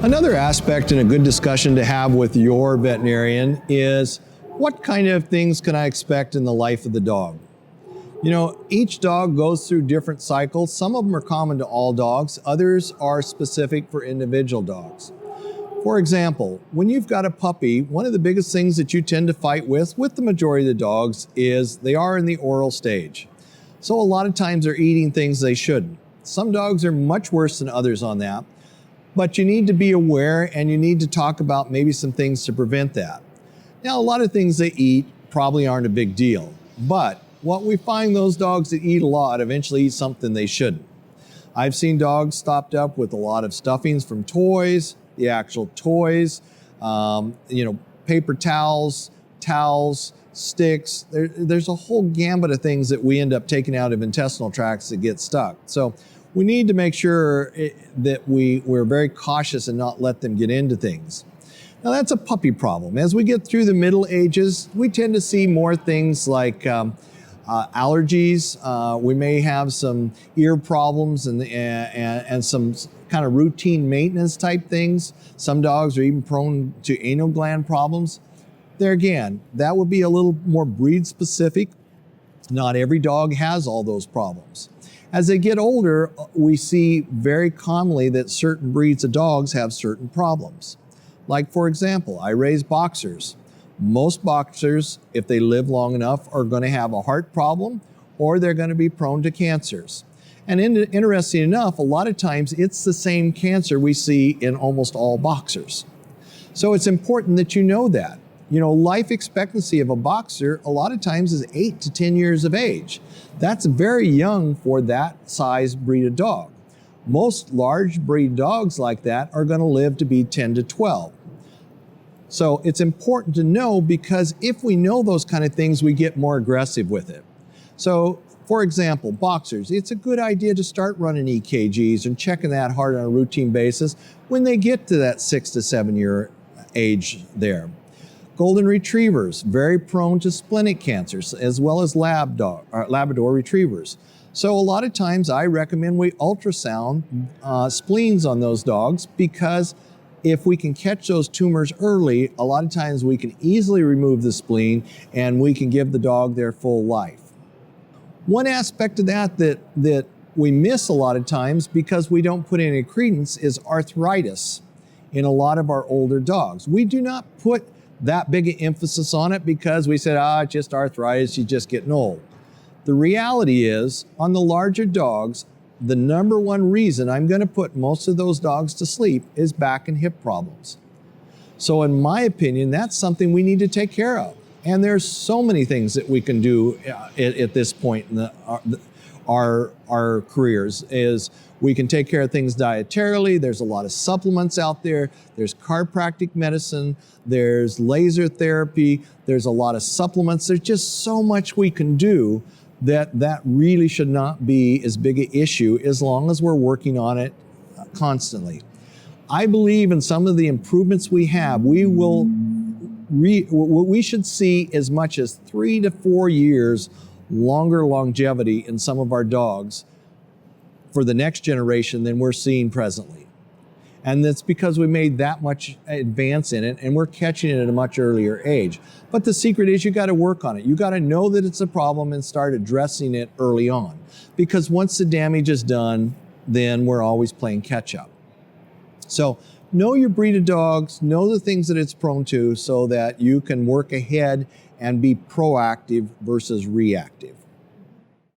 Another aspect and a good discussion to have with your veterinarian is what kind of things can I expect in the life of the dog? You know, each dog goes through different cycles. Some of them are common to all dogs. Others are specific for individual dogs. For example, when you've got a puppy, one of the biggest things that you tend to fight with the majority of the dogs is they are in the oral stage. So a lot of times they're eating things they shouldn't. Some dogs are much worse than others on that. But you need to be aware and you need to talk about maybe some things to prevent that. Now, a lot of things they eat probably aren't a big deal, but what we find, those dogs that eat a lot eventually eat something they shouldn't. I've seen dogs stopped up with a lot of stuffings from toys, the actual toys, paper towels, sticks. There's a whole gambit of things that we end up taking out of intestinal tracts that get stuck. So we need to make sure that we're very cautious and not let them get into things. Now that's a puppy problem. As we get through the middle ages, we tend to see more things like allergies. We may have some ear problems and some kind of routine maintenance type things. Some dogs are even prone to anal gland problems. There again, that would be a little more breed specific. Not every dog has all those problems. As they get older, we see very commonly that certain breeds of dogs have certain problems. Like, for example, I raise boxers. Most boxers, if they live long enough, are going to have a heart problem or they're going to be prone to cancers. And interesting enough, a lot of times it's the same cancer we see in almost all boxers. So it's important that you know that. You know, life expectancy of a boxer a lot of times is 8 to 10 years of age. That's very young for that size breed of dog. Most large breed dogs like that are going to live to be 10 to 12. So it's important to know, because if we know those kind of things, we get more aggressive with it. So, for example, boxers, it's a good idea to start running EKGs and checking that heart on a routine basis when they get to that 6 to 7 year age there. Golden retrievers, very prone to splenic cancers, as well as Labrador retrievers. So a lot of times I recommend we ultrasound spleens on those dogs, because if we can catch those tumors early, a lot of times we can easily remove the spleen and we can give the dog their full life. One aspect of that we miss a lot of times because we don't put any credence is arthritis in a lot of our older dogs. We do not put that big an emphasis on it because we said, just arthritis, you're just getting old. The reality is, on the larger dogs, the number one reason I'm going to put most of those dogs to sleep is back and hip problems. So in my opinion, that's something we need to take care of. And there's so many things that we can do at this point in our careers. Is we can take care of things dietarily. There's a lot of supplements out there. There's chiropractic medicine. There's laser therapy. There's a lot of supplements. There's just so much we can do that really should not be as big an issue as long as we're working on it constantly. I believe in some of the improvements we have, we should see as much as 3 to 4 years longer longevity in some of our dogs for the next generation than we're seeing presently. And that's because we made that much advance in it and we're catching it at a much earlier age. But the secret is you got to work on it. You got to know that it's a problem and start addressing it early on. Because once the damage is done, then we're always playing catch up. So know your breed of dogs, know the things that it's prone to so that you can work ahead and be proactive versus reactive.